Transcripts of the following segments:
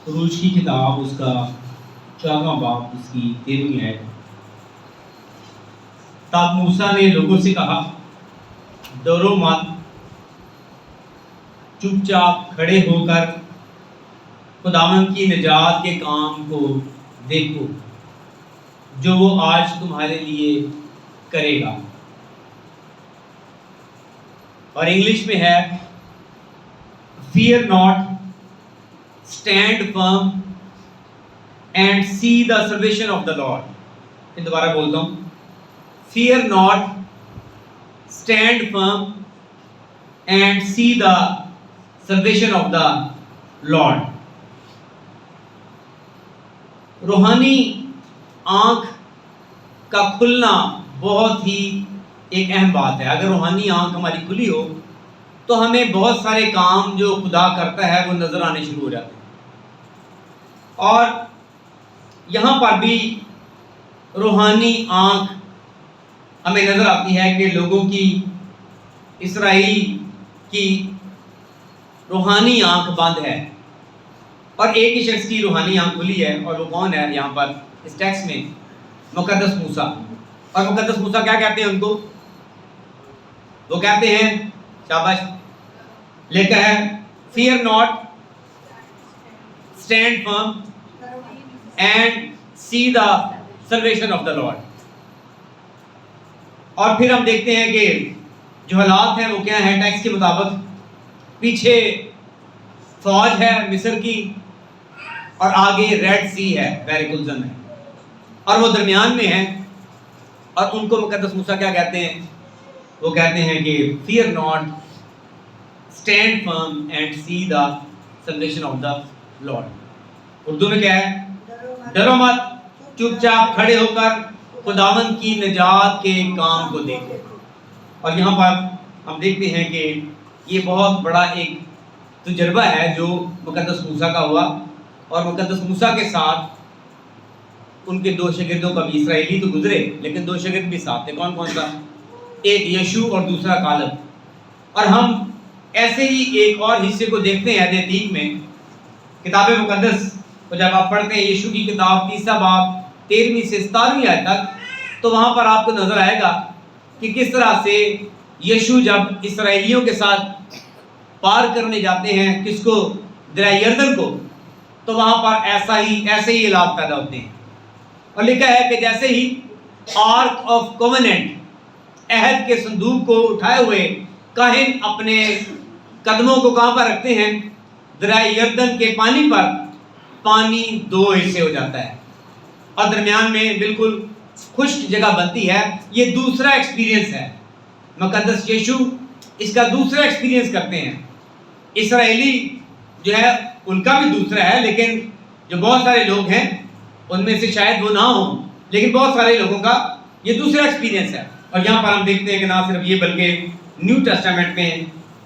خروج کی کتاب اس کا 14واں باب اس کی 13ویں آیت۔ تب موسیٰ نے لوگوں سے کہا، ڈرو مت، چپ چاپ کھڑے ہو کر خداوند کی نجات کے کام کو دیکھو جو وہ آج تمہارے لیے کرے گا۔ اور انگلش میں ہے fear not, stand firm and see the salvation of the Lord۔ میں دوبارہ بولتا ہوں، fear not, stand firm and see the salvation of the Lord۔ روحانی آنکھ کا کھلنا بہت ہی ایک اہم بات ہے۔ اگر روحانی آنکھ ہماری کھلی ہو تو ہمیں بہت سارے کام جو خدا کرتا ہے وہ نظر آنے شروع ہو جاتے ہیں۔ اور یہاں پر بھی روحانی آنکھ ہمیں نظر آتی ہے کہ لوگوں کی، اسرائیل کی روحانی آنکھ بند ہے، اور ایک ہی شخص کی روحانی آنکھ کھلی ہے، اور وہ کون ہے؟ یہاں پر اس ٹیکسٹ میں مقدس موسیٰ۔ اور مقدس موسیٰ کیا کہتے ہیں ان کو؟ وہ کہتے ہیں، شاباش، لکھا ہے fear not, stand firm and see the salvation of the Lord۔ اور پھر ہم دیکھتے ہیں کہ جو حالات ہیں وہ کیا ہیں ٹیکسٹ کے مطابق؟ پیچھے فوج ہے مصر کی، اور آگے ریڈ سی ہے، بحر گلزم ہے، اور وہ درمیان میں ہے۔ اور ان کو مقدس موسیٰ کیا کہتے ہیں؟ وہ کہتے ہیں کہ fear not, stand firm and see the salvation of the Lord۔ Urdu میں کیا ہے؟ ڈرو مت، چپ چاپ کھڑے ہو کر خداوند کی نجات کے کام کو دیکھو۔ اور یہاں پر ہم دیکھتے ہیں کہ یہ بہت بڑا ایک تجربہ ہے جو مقدس موسیٰ کا ہوا، اور مقدس موسیٰ کے ساتھ ان کے 2 شاگردوں کا بھی، اسرائیلی تو گزرے لیکن 2 شاگرد بھی ساتھ تھے۔ کون کون سا؟ ایک یشوع اور دوسرا کالب۔ اور ہم ایسے ہی ایک اور حصے کو دیکھتے ہیں عہد عتیق میں، کتاب مقدس کو جب آپ پڑھتے ہیں یشوع کی کتاب 3 باب 13ویں سے 17ویں آیت تک، تو وہاں پر آپ کو نظر آئے گا کہ کس طرح سے یشوع جب اسرائیلیوں کے ساتھ پار کرنے جاتے ہیں، کس کو؟ دریا یردن کو، تو وہاں پر ایسے ہی حالات پیدا ہوتے ہیں۔ اور لکھا ہے کہ جیسے ہی آرک آف کووننٹ، عہد کے صندوق کو اٹھائے ہوئے کاہن اپنے قدموں کو کہاں پر رکھتے ہیں؟ دریا یردن کے پانی پر، پانی 2 حصے ہو جاتا ہے، اور درمیان میں بالکل خشک جگہ بنتی ہے۔ یہ دوسرا ایکسپیرینس ہے، مقدس یشوع اس کا دوسرا ایکسپیرینس کرتے ہیں۔ اسرائیلی جو ہے ان کا بھی دوسرا ہے، لیکن جو بہت سارے لوگ ہیں ان میں سے شاید وہ نہ ہوں، لیکن بہت سارے لوگوں کا یہ دوسرا ایکسپیرینس ہے۔ اور یہاں پر ہم دیکھتے ہیں کہ نہ صرف یہ بلکہ نیو ٹیسٹامنٹ میں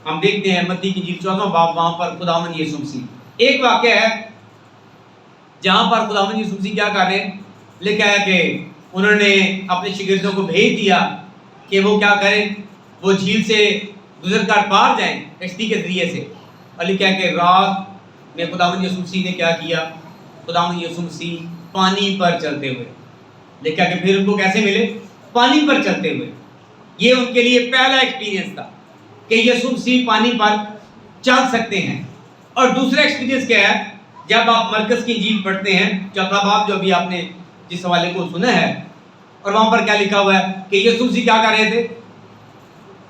ہم دیکھتے ہیں متی کی انجیل 14واں باب، وہاں پر خداوند یسوع مسیح، ایک واقعہ ہے جہاں پر خداوند یسوع مسیح کیا کر رہے ہیں؟ لکھا ہے کہ انہوں نے اپنے شاگردوں کو بھیج دیا کہ وہ کیا کریں، وہ جھیل سے گزر کر پار جائیں کشتی کے ذریعے سے۔ اور لکھا ہے کہ رات میں خداوند یسوع مسیح نے کیا کیا؟ خداوند یسوع مسیح پانی پر چلتے ہوئے، لکھا کہ پھر ان کو کیسے ملے؟ پانی پر چلتے ہوئے۔ یہ ان کے لیے پہلا ایکسپیرینس تھا کہ یسوع مسیح پانی پر چل سکتے ہیں۔ اور دوسرا ایکسپیرینس کیا ہے؟ جب آپ مرکز کی انجیل پڑھتے ہیں 4واں باب، جو ابھی آپ نے جس حوالے کو سنا ہے، اور وہاں پر کیا لکھا ہوا ہے کہ یسوع مسیح کیا کر رہے تھے؟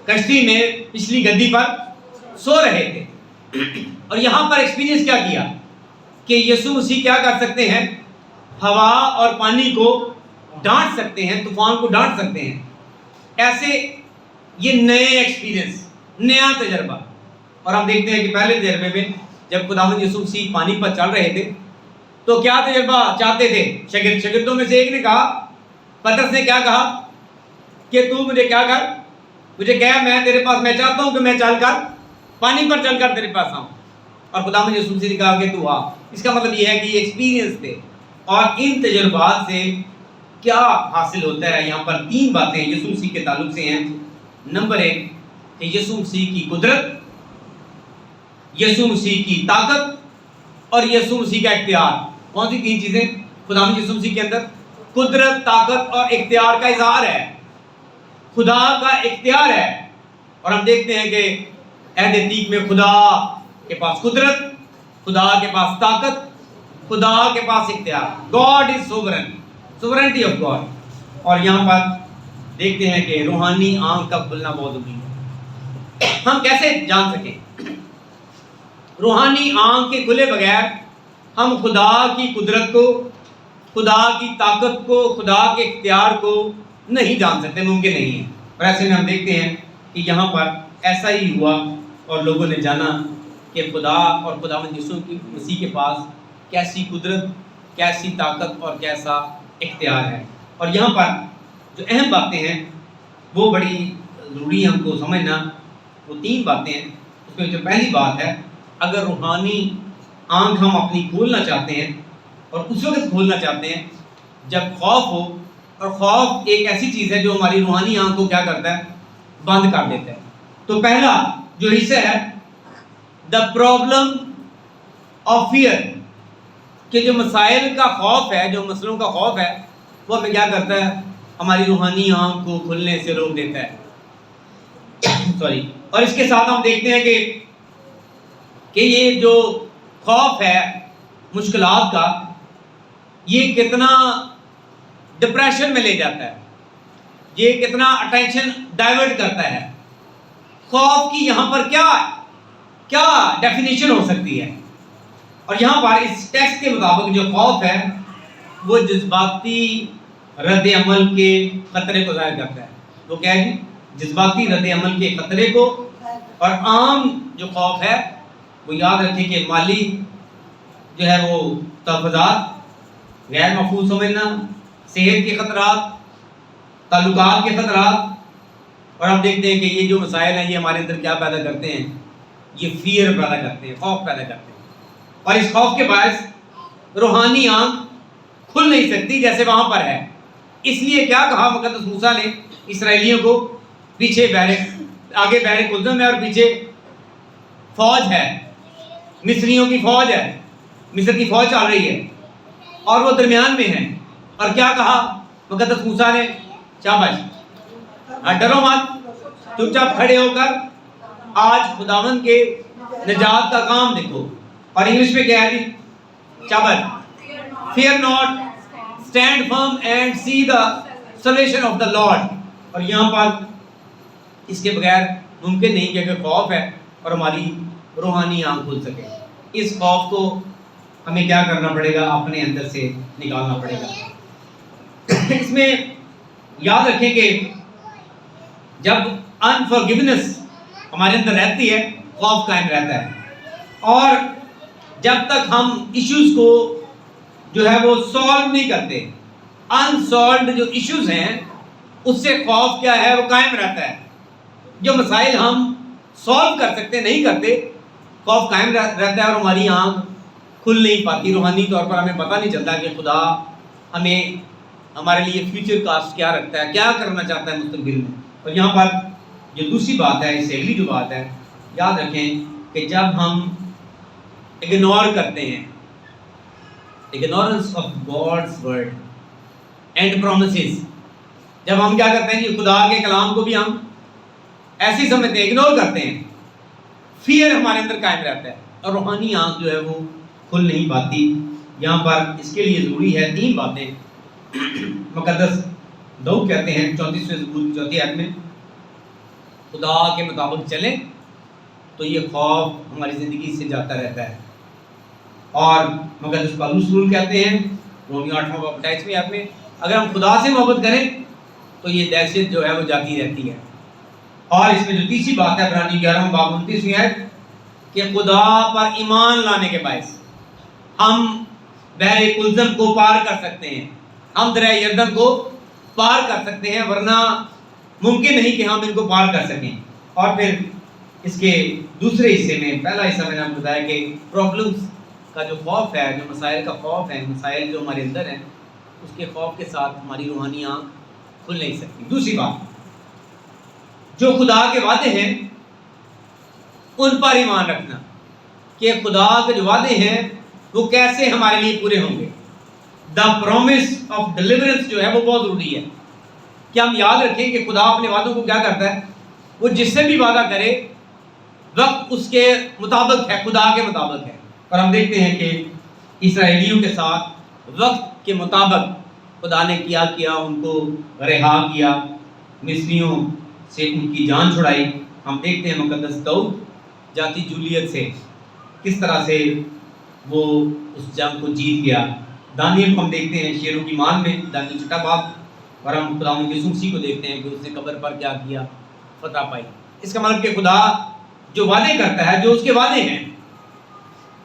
کشتی میں پچھلی گدی پر سو رہے تھے۔ اور یہاں پر ایکسپیرینس کیا کیا کہ یسوع مسیح کیا کر سکتے ہیں؟ ہوا اور پانی کو ڈانٹ سکتے ہیں، طوفان کو ڈانٹ سکتے ہیں۔ ایسے یہ نئے ایکسپیرینس، نیا تجربہ۔ اور ہم دیکھتے ہیں کہ پہلے تجربے میں جب خداوند یسوع مسیح پانی پر چل رہے تھے تو کیا تجربہ چاہتے تھے شاگردوں میں سے ایک نے کہا، پترس نے کیا کہا کہ تو مجھے کیا کر، مجھے کہہ میں تیرے پاس، میں چاہتا ہوں کہ میں چل کر پانی پر چل کر تیرے پاس آؤں۔ اور خداوند یسوع مسیح نے کہا کہ تو آ۔ اس کا مطلب یہ ہے کہ یہ ایکسپیرینس تھے، اور ان تجربات سے کیا حاصل ہوتا ہے؟ یہاں پر 3 باتیں یسوع مسیح کے تعلق سے ہیں۔ نمبر 1 کہ یسوع مسیح کی قدرت، یسوع مسیح کی طاقت، اور یسوع مسیح کا اختیار. کون سی 3 چیزیں خدا یسوع مسیح کے اندر؟ قدرت، طاقت اور اختیار کا اظہار ہے. خدا کا اختیار ہے. اور ہم دیکھتے ہیں کہ عہد عتیق میں خدا کے پاس قدرت، خدا کے پاس طاقت، خدا کے پاس اختیار. God is sovereign, sovereignty of God. اور یہاں پر دیکھتے ہیں کہ روحانی آنکھ کا کھلنا بہت ضروری ہے. ہم کیسے جان سکیں؟ روحانی آنکھ کے کھلے بغیر ہم خدا کی قدرت کو، خدا کی طاقت کو، خدا کے اختیار کو نہیں جان سکتے، ممکن نہیں ہے. اور ایسے میں ہم دیکھتے ہیں کہ یہاں پر ایسا ہی ہوا اور لوگوں نے جانا کہ خدا اور خداوند یسوع کی مسیح کے پاس کیسی قدرت، کیسی طاقت اور کیسا اختیار ہے. اور یہاں پر جو اہم باتیں ہیں وہ بڑی ضروری ہے ہم کو سمجھنا. وہ 3 باتیں ہیں. اس میں جو پہلی بات ہے، اگر روحانی آنکھ ہم اپنی کھولنا چاہتے ہیں، اور اس وقت کھولنا چاہتے ہیں جب خوف ہو. اور خوف ایک ایسی چیز ہے جو ہماری روحانی آنکھ کو کیا کرتا ہے؟ بند کر دیتا ہے. تو پہلا جو حصہ ہے دا پرابلم آف فیئر، کہ جو مسائل کا خوف ہے، جو مسئلوں کا خوف ہے، وہ ہمیں کیا کرتا ہے؟ ہماری روحانی آنکھ کو کھلنے سے روک دیتا ہے. سوری. اور اس کے ساتھ ہم دیکھتے ہیں کہ یہ جو خوف ہے مشکلات کا، یہ کتنا ڈپریشن میں لے جاتا ہے، یہ کتنا اٹینشن ڈائیورٹ کرتا ہے. خوف کی یہاں پر کیا ڈیفینیشن ہو سکتی ہے؟ اور یہاں پر اس ٹیکسٹ کے مطابق جو خوف ہے وہ جذباتی رد عمل کے خطرے کو ظاہر کرتا ہے. وہ کیا ہے؟ جذباتی رد عمل کے خطرے کو. اور عام جو خوف ہے وہ یاد رکھیں کہ مالی جو ہے وہ تحفظات، غیر محفوظ سمجھنا، صحت کے خطرات، تعلقات کے خطرات. اور ہم دیکھتے ہیں کہ یہ جو مسائل ہیں یہ ہمارے اندر کیا پیدا کرتے ہیں؟ یہ فیئر پیدا کرتے ہیں، خوف پیدا کرتے ہیں. اور اس خوف کے باعث روحانی آنکھ کھل نہیں سکتی جیسے وہاں پر ہے. اس لیے کیا کہا مقدس موسیٰ نے اسرائیلیوں کو؟ پیچھے آگے بحر قلزم ہے اور پیچھے فوج ہے، مصریوں کی فوج ہے، مصر کی فوج چل رہی ہے اور وہ درمیان میں ہے. اور کیا کہا مقدس موسیٰ نے؟ شاباش، ڈرو مت، چپ چاپ کھڑے ہو کر آج خداوند کے نجات کا کام دیکھو. اور انگلش میں کیا ہے جی؟ شاباش، fear not, stand firm and see the salvation of the Lord. اور یہاں پر اس کے بغیر ممکن نہیں کہ اگر خوف ہے اور ہماری روحانی آنکھ کھل سکے. اس خوف کو ہمیں کیا کرنا پڑے گا؟ اپنے اندر سے نکالنا پڑے گا. اس میں یاد رکھیں کہ جب انفارگیونیس ہمارے اندر رہتی ہے، خوف قائم رہتا ہے. اور جب تک ہم ایشوز کو جو ہے وہ سولو نہیں کرتے، انسولوڈ جو ایشوز ہیں اس سے خوف کیا ہے؟ وہ قائم رہتا ہے. جو مسائل ہم سولو کر سکتے نہیں کرتے، خوف قائم رہتا ہے اور ہماری آنکھ کھل نہیں پاتی. روحانی طور پر ہمیں پتہ نہیں چلتا کہ خدا ہمیں ہمارے لیے فیوچر کاسٹ کیا رکھتا ہے، کیا کرنا چاہتا ہے مستقبل میں. اور یہاں پر جو دوسری بات ہے، اس سے اگلی جو بات ہے، یاد رکھیں کہ جب ہم اگنور کرتے ہیں، ignorance of God's word and promises، جب ہم کیا کرتے ہیں کہ خدا کے کلام کو بھی ہم ایسے ہی سمجھتے ہیں، اگنور کرتے ہیں، فیئر ہمارے اندر قائم رہتا ہے اور روحانی آنکھ جو ہے وہ کھل نہیں پاتی. یہاں پر اس کے لیے ضروری ہے 3 باتیں. مقدس داؤد کہتے ہیں 34ویں زبور کی 4 آیت میں، خدا کے مطابق چلیں تو یہ خوف ہماری زندگی سے جاتا رہتا ہے. اور مقدس پالوس رسول کہتے ہیں رومیو 8:28 آیت میں، اگر ہم خدا سے محبت کریں تو یہ دہشت جو ہے وہ جاتی رہتی ہے. اور اس میں جو تیسری بات ہے عبرانی 11:29 آیت، کہ خدا پر ایمان لانے کے باعث ہم بحر قلزم کو پار کر سکتے ہیں، ہم دریا یردن کو پار کر سکتے ہیں، ورنہ ممکن نہیں کہ ہم ان کو پار کر سکیں. اور پھر اس کے دوسرے حصے میں، پہلا حصہ میں نے آپ کو بتایا کہ پرابلمس کا جو خوف ہے، جو مسائل کا خوف ہے، مسائل جو ہمارے اندر ہیں، اس کے خوف کے ساتھ ہماری روحانی آنکھ کھل نہیں سکتی. دوسری بات، جو خدا کے وعدے ہیں ان پر ایمان رکھنا، کہ خدا کے جو وعدے ہیں وہ کیسے ہمارے لیے پورے ہوں گے. دا پرومس آف ڈیلیورنس جو ہے وہ بہت ضروری ہے کہ ہم یاد رکھیں کہ خدا اپنے وعدوں کو کیا کرتا ہے, وہ جس سے بھی وعدہ کرے وقت اس کے مطابق ہے, خدا کے مطابق ہے. اور ہم دیکھتے ہیں کہ اسرائیلیوں کے ساتھ وقت کے مطابق خدا نے کیا ان کو رہا کیا, مصریوں سے ان کی جان چھڑائی. ہم دیکھتے ہیں مقدس داؤد جاتی جولیت سے کس طرح سے وہ اس جنگ کو جیت گیا. دانیل کو ہم دیکھتے ہیں شیروں کی مان میں, دانیل چھٹا باب, اور ہم خدا یسوع مسیح کو دیکھتے ہیں کہ اس نے قبر پر کیا کیا, فتح پائی. اس کا مطلب کہ خدا جو وعدے کرتا ہے, جو اس کے وعدے ہیں,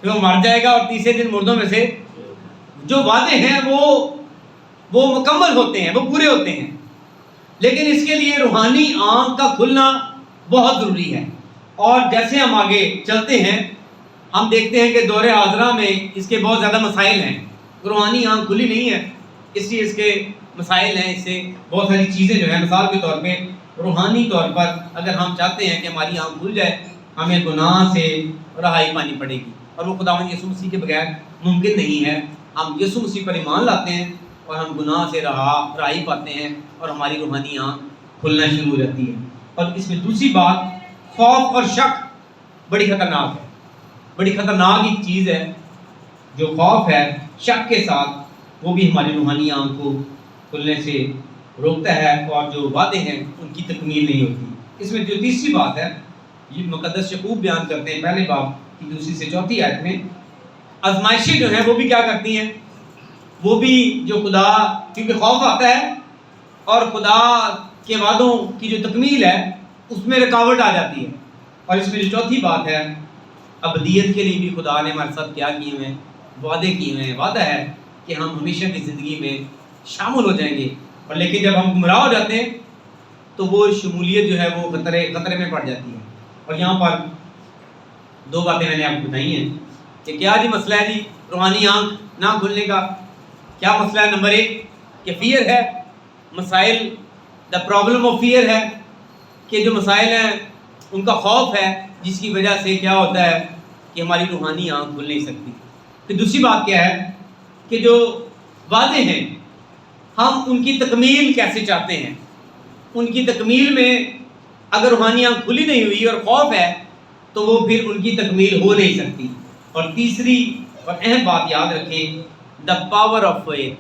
پھر وہ مر جائے گا اور تیسرے دن مردوں میں سے جو وعدے ہیں وہ مکمل ہوتے ہیں, وہ پورے ہوتے ہیں. لیکن اس کے لیے روحانی آنکھ کا کھلنا بہت ضروری ہے. اور جیسے ہم آگے چلتے ہیں ہم دیکھتے ہیں کہ دور حاضرہ میں اس کے بہت زیادہ مسائل ہیں. روحانی آنکھ کھلی نہیں ہے, اس لیے اس کے مسائل ہیں. اس سے بہت ساری چیزیں جو ہیں, مثال کے طور پہ روحانی طور پر اگر ہم چاہتے ہیں کہ ہماری آنکھ کھل جائے, ہمیں گناہ سے رہائی پانی پڑے گی, اور وہ خداوند یسوع مسیح کے بغیر ممکن نہیں ہے. ہم یسوع مسیح پر ایمان لاتے ہیں اور ہم گناہ سے رہائی پاتے ہیں, اور ہماری روحانی آنکھ کھلنا شروع ہو جاتی ہے. اور اس میں دوسری بات, خوف اور شک بڑی خطرناک ہے. بڑی خطرناک ایک چیز ہے جو خوف ہے شک کے ساتھ, وہ بھی ہماری روحانی آنکھ کو کھلنے سے روکتا ہے, اور جو وعدے ہیں ان کی تکمیل نہیں ہوتی. اس میں جو تیسری بات ہے, یہ مقدس یعقوب بیان کرتے ہیں پہلے باب کی 2 سے 4 آیت میں, آزمائشیں جو ہیں وہ بھی کیا کرتی ہیں, وہ بھی جو خدا, کیونکہ خوف آتا ہے اور خدا کے وعدوں کی جو تکمیل ہے اس میں رکاوٹ آ جاتی ہے. اور اس میں جو چوتھی بات ہے, ابدیت کے لیے بھی خدا نے ہمارے ساتھ کیا کیے ہوئے ہیں, وعدے کیے ہوئے ہیں. وعدہ ہے کہ ہم ہمیشہ کی زندگی میں شامل ہو جائیں گے, اور لیکن جب ہم گمراہ ہو جاتے ہیں تو وہ شمولیت جو ہے وہ خطرے میں پڑ جاتی ہے. اور یہاں پر 2 باتیں میں نے آپ کو بتائی ہیں کہ کیا جی مسئلہ ہے جی روحانی آنکھ نہ کھلنے کا. کیا مسئلہ ہے؟ نمبر 1 کہ فیئر ہے, مسائل, دا پرابلم آف فیئر ہے کہ جو مسائل ہیں ان کا خوف ہے, جس کی وجہ سے کیا ہوتا ہے کہ ہماری روحانی آنکھ کھل نہیں سکتی. پھر دوسری بات کیا ہے کہ جو وعدے ہیں ہم ان کی تکمیل کیسے چاہتے ہیں. ان کی تکمیل میں اگر روحانی آنکھ کھلی نہیں ہوئی اور خوف ہے تو وہ پھر ان کی تکمیل ہو نہیں سکتی. اور تیسری اور اہم بات یاد رکھیں, دا پاور آف فیتھ.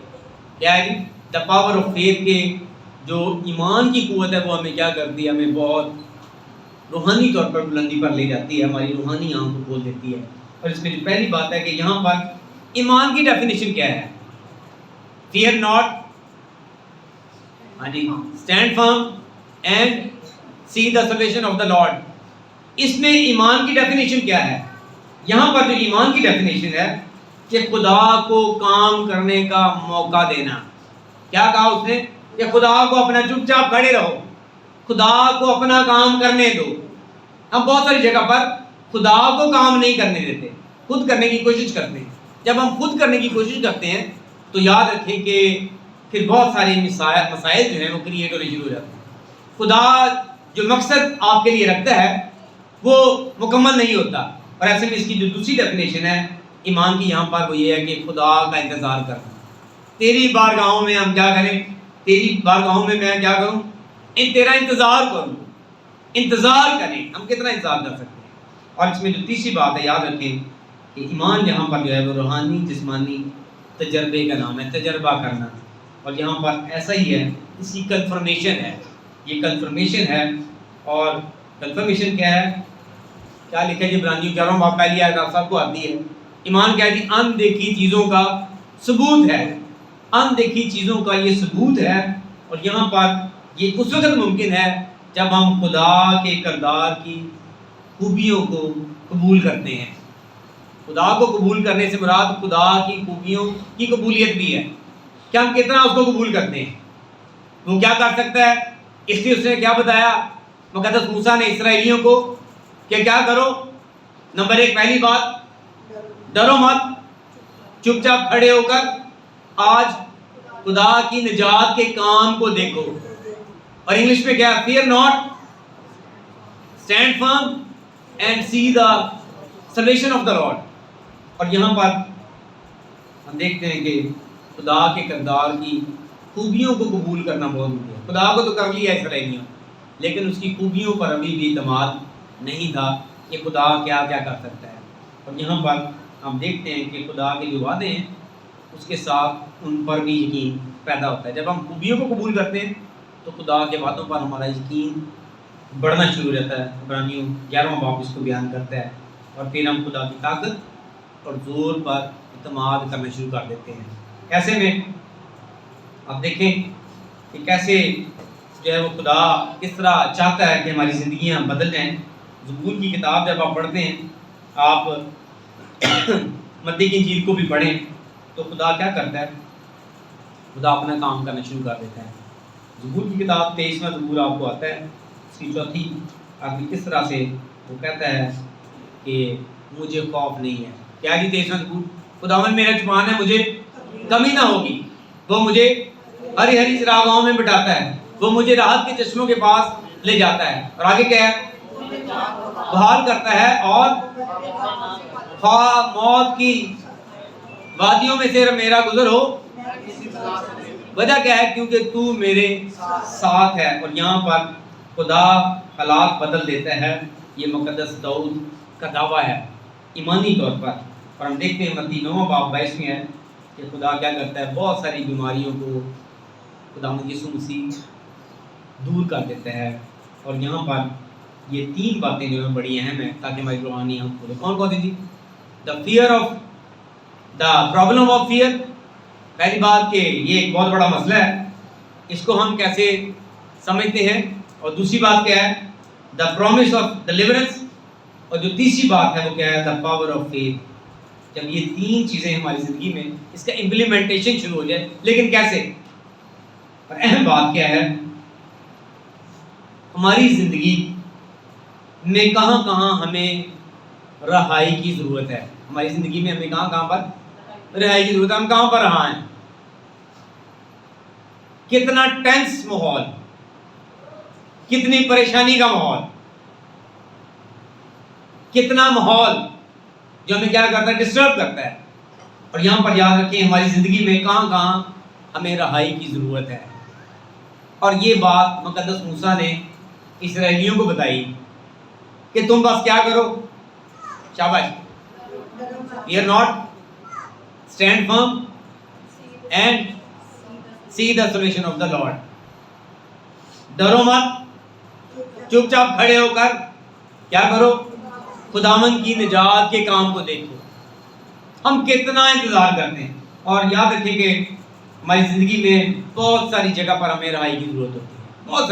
کیا ہے جی؟ دا پاور آف فیتھ کے جو ایمان کی قوت ہے وہ ہمیں کیا کرتی ہے, ہمیں بہت روحانی طور پر بلندی پر لے جاتی ہے, ہماری روحانی آنکھ کو کھول دیتی ہے. اور اس میں جو پہلی بات ہے کہ یہاں پر ایمان کی ڈیفینیشن کیا ہے, فیئر ناٹ, ہاں جی, stand firm and see the salvation of the Lord. اس میں ایمان کی ڈیفینیشن کیا ہے؟ یہاں پر جو ایمان کی ڈیفینیشن ہے کہ خدا کو کام کرنے کا موقع دینا. کیا کہا اس نے کہ خدا کو اپنا چپ چاپ کھڑے رہو, خدا کو اپنا کام کرنے دو. ہم بہت ساری جگہ پر خدا کو کام نہیں کرنے دیتے, خود کرنے کی کوشش کرتے ہیں. جب ہم خود کرنے کی کوشش کرتے ہیں تو یاد رکھیں کہ پھر بہت سارے مسائل جو ہیں وہ کریٹ ہونے شروع ہو جاتے ہیں. خدا جو مقصد آپ کے لیے رکھتا ہے وہ مکمل نہیں ہوتا. اور ایسے میں اس کی جو دوسری ڈیفینیشن ہے ایمان کی یہاں پر وہ یہ ہے کہ خدا کا انتظار کرنا. تیری بارگاہوں میں ہم کیا کریں, تیری بارگاہوں میں میں کیا کروں, تیرا انتظار کروں. انتظار کریں, ہم کتنا انتظار کر سکتے ہیں. اور اس میں جو تیسری بات ہے یاد رکھیں کہ ایمان یہاں پر جو ہے وہ روحانی جسمانی تجربے کا نام ہے, تجربہ کرنا. اور یہاں پر ایسا ہی ہے, اس کی کنفرمیشن ہے, یہ کنفرمیشن ہے. اور کنفرمیشن کیا ہے, کیا لکھا ہے جی عبرانیوں 11 باب پہلی آیت آپ سب کو آتی ہے. ایمان کیا ہے جی؟ ان دیکھی چیزوں کا ثبوت ہے. ان دیکھی چیزوں کا یہ ثبوت ہے. اور یہاں پر یہ اس وقت ممکن ہے جب ہم خدا کے کردار کی خوبیوں کو قبول کرتے ہیں. خدا کو قبول کرنے سے مراد خدا کی خوبیوں کی قبولیت بھی ہے کہ ہم کتنا اس کو قبول کرتے ہیں. وہ کیا کر سکتا ہے, اس لیے اس نے کیا بتایا مقدس موسیٰ نے اسرائیلیوں کو کہ کیا کرو. نمبر 1 پہلی بات, ڈرو مت, چپ چاپ کھڑے ہو کر آج خدا کی نجات کے کام کو دیکھو. اور انگلش میں کیا, fear not, stand firm and see the salvation of the Lord. اور یہاں پر ہم دیکھتے ہیں کہ خدا کے کردار کی خوبیوں کو قبول کرنا بہت ضروری ہے. خدا کو تو کر لیا اسرائیلیوں، لیکن اس کی خوبیوں پر ابھی بھی اعتماد نہیں تھا کہ خدا کیا کیا کر سکتا ہے. اور یہاں پر ہم دیکھتے ہیں کہ خدا کے جو وعدے ہیں اس کے ساتھ ان پر بھی یقین پیدا ہوتا ہے. جب ہم خوبیوں کو قبول کرتے ہیں تو خدا کے وعدوں پر ہمارا یقین بڑھنا شروع ہو جاتا ہے. عبرانیوں 11واں باب اس کو بیان کرتا ہے. اور پھر ہم خدا کی طاقت اور زور پر اعتماد کرنا شروع کر دیتے ہیں. ایسے میں آپ دیکھیں کہ کیسے جو ہے وہ خدا کس طرح چاہتا ہے کہ ہماری زندگیاں بدل جائیں. زبور کی کتاب جب آپ پڑھتے ہیں، آپ متی کی انجیل کو بھی پڑھیں تو خدا کیا کرتا ہے؟ خدا اپنا کام کرنا شروع کر دیتا ہے. زبور کی کتاب 23واں زبور آپ کو آتا ہے، اس کی چوتھی آخری کس طرح سے وہ کہتا ہے کہ مجھے خوف نہیں ہے. کیا جی 23واں زبور؟ خداوند میرا چمان ہے، مجھے کمی نہ ہوگی. وہ مجھے ہری ہری چراگاہوں میں بٹھاتا ہے، وہ مجھے راحت کے چشموں کے پاس لے جاتا ہے. اور آگے کیا ہے؟ بحال کرتا ہے اور خواہ موت کی وادیوں میں سے میرا گزر ہو. وجہ کیا ہے؟ کیونکہ تو میرے ساتھ ہے. اور یہاں پر خدا حالات بدل دیتا ہے. یہ مقدس داؤد کا دعویٰ ہے ایمانی طور پر. اور ہم دیکھتے ہیں متی 9واں باب 22 میں ہے کہ خدا کیا کرتا ہے؟ بہت ساری بیماریوں کو خداوند یسوع مسیح دور کر دیتا ہے. اور یہاں پر یہ 3 باتیں جو ہیں بڑی اہم ہیں تاکہ ہماری روحانی ہم کھولے. کون کون سی جی؟ The problem of fear. پہلی بات کہ یہ ایک بہت بڑا مسئلہ ہے، اس کو ہم کیسے سمجھتے ہیں. اور دوسری بات کیا ہے؟ The promise of deliverance. اور جو تیسری بات ہے وہ کیا ہے؟ The power of faith. جب یہ 3 چیزیں ہماری زندگی میں اس کا امپلیمنٹیشن شروع ہو جائے. لیکن کیسے؟ اور اہم بات کیا ہے؟ ہماری زندگی میں کہاں کہاں ہمیں رہائی کی ضرورت ہے. ہماری زندگی میں ہمیں کہاں کہاں پر رہائی کی ضرورت ہے. ہم کہاں پر رہا ہیں؟ کتنا ٹینس ماحول، کتنی پریشانی کا ماحول، کتنا ماحول جو ہمیں کیا کرتا ہے؟ ڈسٹرب کرتا ہے. اور یہاں پر یاد رکھیں ہماری زندگی میں کہاں کہاں ہمیں رہائی کی ضرورت ہے. اور یہ بات مقدس موسیٰ نے اسرائیلیوں کو بتائی کہ تم بس کیا کرو؟ شاباش. fear not, stand firm and see the salvation of the Lord. ڈرو مت، چپ چاپ کھڑے ہو کر کیا کرو؟ خداوند کی نجات کے کام کو دیکھو. ہم کتنا انتظار کرتے ہیں. اور یاد رکھیں کہ ہماری زندگی میں بہت ساری جگہ پر ہمیں رہائی کی ضرورت ہوتی ہے. بہت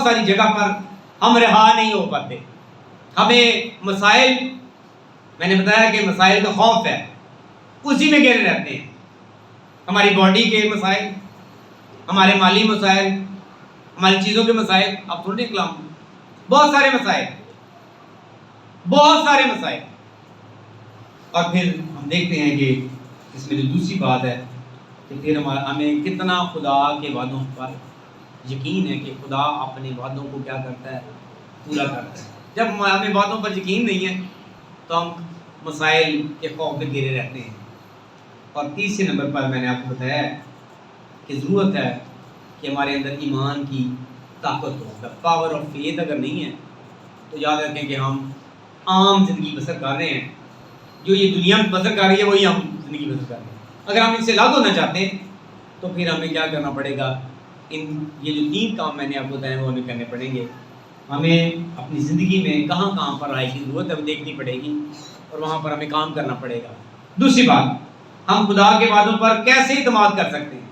ساری جگہ پر ہم رہا نہیں ہو پاتے. ہمیں مسائل، میں نے بتایا کہ مسائل کا خوف ہے، اسی میں گھرے رہتے ہیں. ہماری باڈی کے مسائل، ہمارے مالی مسائل، ہماری چیزوں کے مسائل. اب تھوڑے کلام بہت سارے مسائل. اور پھر ہم دیکھتے ہیں کہ اس میں جو دوسری بات ہے کہ پھر ہمیں کتنا خدا کے وعدوں پر یقین ہے کہ خدا اپنے وعدوں کو کیا کرتا ہے؟ پورا کرتا ہے. جب ہمیں وعدوں پر یقین نہیں ہے تو ہم مسائل کے خوف میں گھرے رہتے ہیں. اور تیسرے نمبر پر میں نے آپ کو بتایا کہ ضرورت ہے کہ ہمارے اندر ایمان کی طاقت ہو. دا پاور آف فیتھ اگر نہیں ہے تو یاد رکھیں کہ ہم عام زندگی بسر کر رہے ہیں. جو یہ دنیا میں بسر کر رہی ہے وہی ہم زندگی بسر کر رہے ہیں. اگر ہم ان سے الگ ہونا چاہتے ہیں تو پھر ہمیں کیا کرنا پڑے گا؟ یہ جو 3 کام میں نے آپ کو بتایا وہ ہمیں کرنے پڑیں گے. ہمیں اپنی زندگی میں کہاں کہاں پر رہائی کی ضرورت ہے وہ دیکھنی پڑے گی اور وہاں پر ہمیں کام کرنا پڑے گا. دوسری بات، ہم خدا کے وعدوں پر کیسے اعتماد کر سکتے ہیں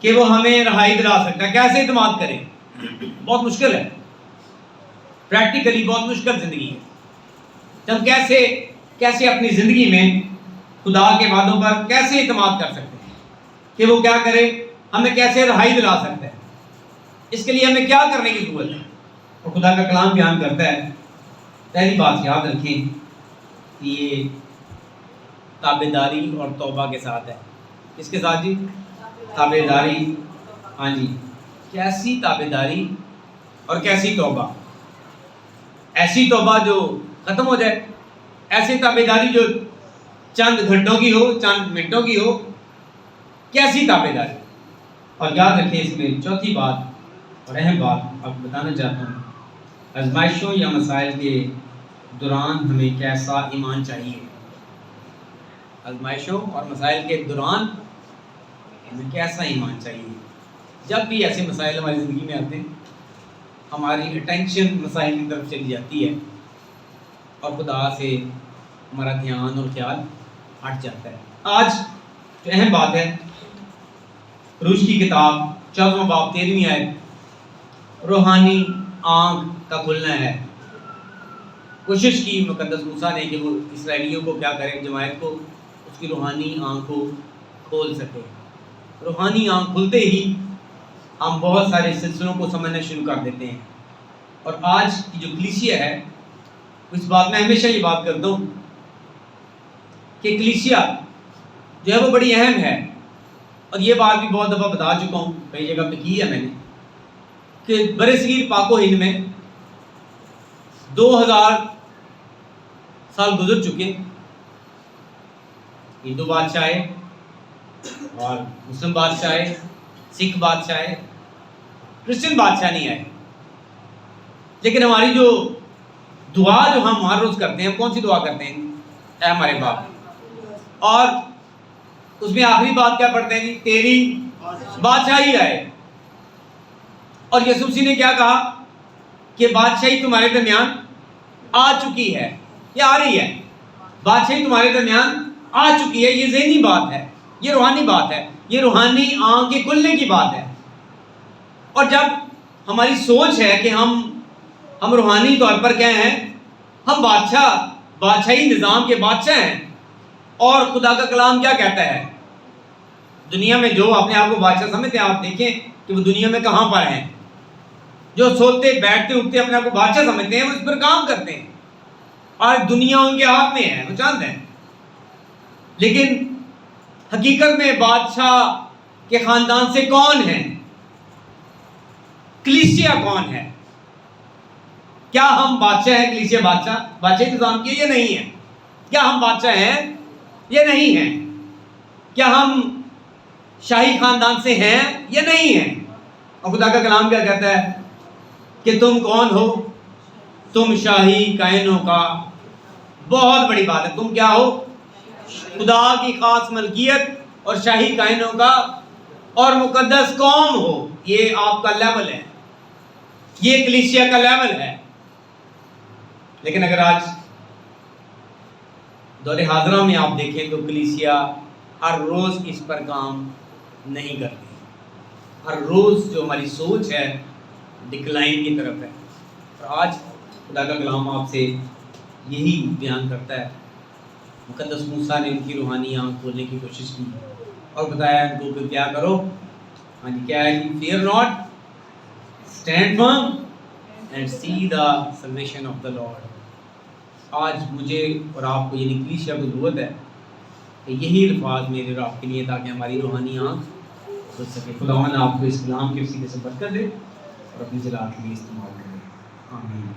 کہ وہ ہمیں رہائی دلا سکتا ہے؟ کیسے اعتماد کریں؟ بہت مشکل ہے، پریکٹیکلی بہت مشکل زندگی ہے. ہم کیسے اپنی زندگی میں خدا کے وعدوں پر کیسے اعتماد کر سکتے ہیں کہ وہ کیا کرے؟ ہمیں کیسے رہائی دلا سکتا ہے؟ اس کے لیے ہمیں کیا کرنے کی ضرورت ہے؟ اور خدا کا کلام بیان کرتا ہے. پہلی بات یاد رکھیں کہ یہ تابعداری اور توبہ کے ساتھ ہے. کس کے ساتھ جی؟ تابعداری. ہاں جی. کیسی تابعداری اور کیسی توبہ؟ ایسی توبہ جو ختم ہو جائے، ایسی تابعداری جو چند گھنٹوں کی ہو، چند منٹوں کی ہو، کیسی تابعداری. اور یاد رکھیں اس میں چوتھی بات اور اہم بات آپ کو بتانا چاہتا ہوں، آزمائشوں یا مسائل کے دوران ہمیں کیسا ایمان چاہیے. آزمائشوں اور مسائل کے دوران ہمیں کیسا ایمان چاہیے. جب بھی ایسے مسائل ہماری زندگی میں آتے ہیں ہماری اٹینشن مسائل کی طرف چلی جاتی ہے اور خدا سے ہمارا دھیان اور خیال ہٹ جاتا ہے. آج جو اہم بات ہے، روش کی کتاب 14واں باب 13ویں آیت، روحانی آنکھ کا کھلنا ہے. کوشش کی مقدس موسیٰ نے کہ وہ اسرائیلیوں کو کیا کرے، جماعت کو اس کی روحانی آنکھ کو کھول سکے. روحانی آنکھ کھلتے ہی ہم بہت سارے سلسلوں کو سمجھنا شروع کر دیتے ہیں. اور آج کی جو کلیسیا ہے، اس بات میں ہمیشہ یہ بات کرتا ہوں کہ کلیسیا جو ہے وہ بڑی اہم ہے. اور یہ بات بھی بہت دفعہ بتا چکا ہوں، کئی جگہ پہ کی ہے میں نے، کہ برصغیر پاک و ہند میں 2000 سال گزر چکے. ہندو بادشاہ آئے اور مسلم بادشاہ آئے، سکھ بادشاہ آئے، کرسچن بادشاہ نہیں آئے. لیکن ہماری جو دعا جو ہم ہر روز کرتے ہیں، کون سی دعا کرتے ہیں؟ اے ہمارے باپ. اور اس میں آخری بات کیا پڑھتے ہیں؟ تیری بادشاہی آئے. اور یسوع مسیح نے کیا کہا کہ بادشاہی تمہارے درمیان آ چکی ہے یا آ رہی ہے. بادشاہی تمہارے درمیان آ چکی ہے. یہ ذہنی بات ہے، یہ روحانی بات ہے، یہ روحانی آنکھ کے کھلنے کی بات ہے. اور جب ہماری سوچ ہے کہ ہم روحانی طور پر کیا ہیں، ہم بادشاہی نظام کے بادشاہ ہیں. اور خدا کا کلام کیا کہتا ہے؟ دنیا میں جو اپنے آپ کو بادشاہ سمجھتے ہیں، آپ دیکھیں کہ وہ دنیا میں کہاں پر ہیں. جو سوتے بیٹھتے اٹھتے اپنے آپ کو بادشاہ سمجھتے ہیں، وہ اس پر کام کرتے ہیں اور دنیا ان کے ہاتھ میں ہے، وہ چاند ہیں. لیکن حقیقت میں بادشاہ کے خاندان سے کون ہے؟ کلیسیا کون ہے؟ کیا ہم بادشاہ ہیں؟ کلیسیا بادشاہی نظام کی یہ نہیں ہے. کیا ہم بادشاہ ہیں؟ یہ نہیں ہے. کیا ہم شاہی خاندان سے ہیں؟ یہ نہیں ہے. اور خدا کا کلام کیا کہتا ہے کہ تم کون ہو؟ تم شاہی کائنوں کا. بہت بڑی بات ہے. تم کیا ہو؟ خدا کی خاص ملکیت اور شاہی کائنوں کا اور مقدس قوم ہو. یہ آپ کا لیول ہے، یہ کلیسیا کا لیول ہے. لیکن اگر آج دور حاضرہ میں آپ دیکھیں تو کلیسیا ہر روز اس پر کام نہیں کرتی. ہر روز جو ہماری سوچ ہے ڈکلائن کی طرف ہے. اور آج خدا کا کلام آپ سے یہی بیان کرتا ہے. مقدس موسیٰ نے ان کی روحانی آنکھ کھولنے کی کوشش کی اور بتایا ان کو کہ کیا کرو. ہاں جی، کیا ہے؟ Fear not, stand firm and see the salvation of the Lord. آج مجھے اور آپ کو یعنی کلیسیا کو ضرورت ہے کہ یہی الفاظ میرے اور آپ کے لیے، تاکہ ہماری روحانی آنکھ کھل سکے. خداوند آپ کو اس کلام کے وسیلے سے برکت دے اور اپنی جلال کے لیے استعمال کرے. آمین.